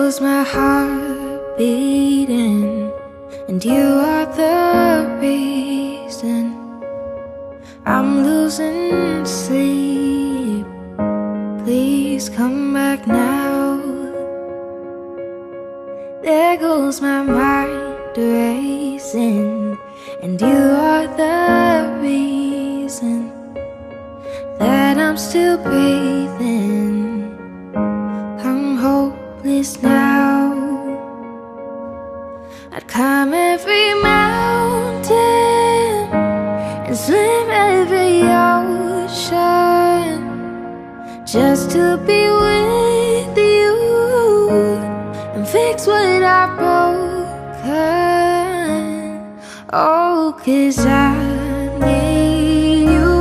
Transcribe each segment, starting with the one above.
goes my heart beating, and you are the reason I'm losing sleep. Please come back now. There goes my mind racing, and you are the reason that I'm still breathing. I'm hopeless now. I'd climb every mountain and swim every ocean just to be with you and fix what I've broken. Oh, 'cause I need you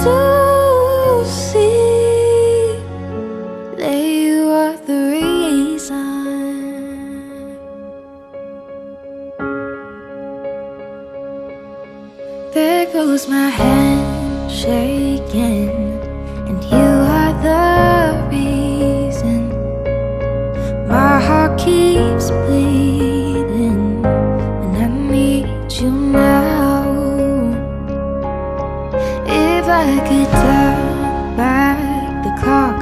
to see that you are the reason. There goes my hand shaking, and you are the reason my heart keeps bleeding, and I need you now. If I could turn back the clock,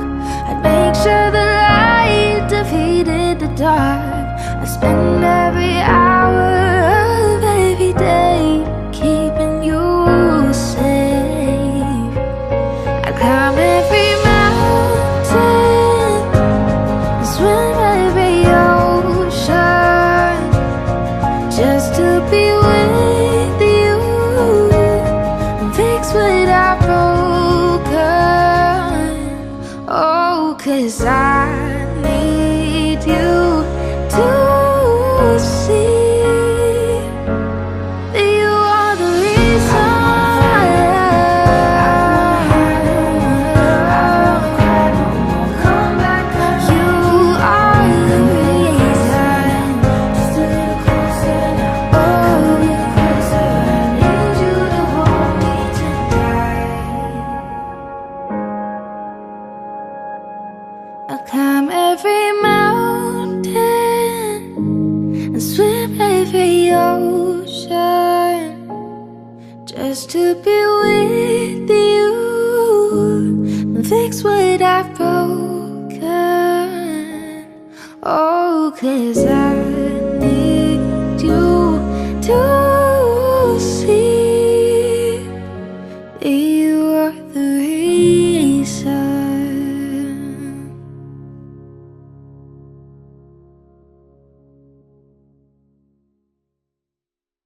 I'd make sure the light defeated the dark. I spend every hour of every day keeping you safe. I climb every mountain and swim every ocean just to be with you and fix what I've broken. Oh, 'cause I need you to see that you are the reason. Come back, you are the reason. Just a little closer now. Oh, closer. I need you to hold me tonight. I'll climb every mountain and swim every ocean just to be with you and fix what I've broken. Oh, 'cause I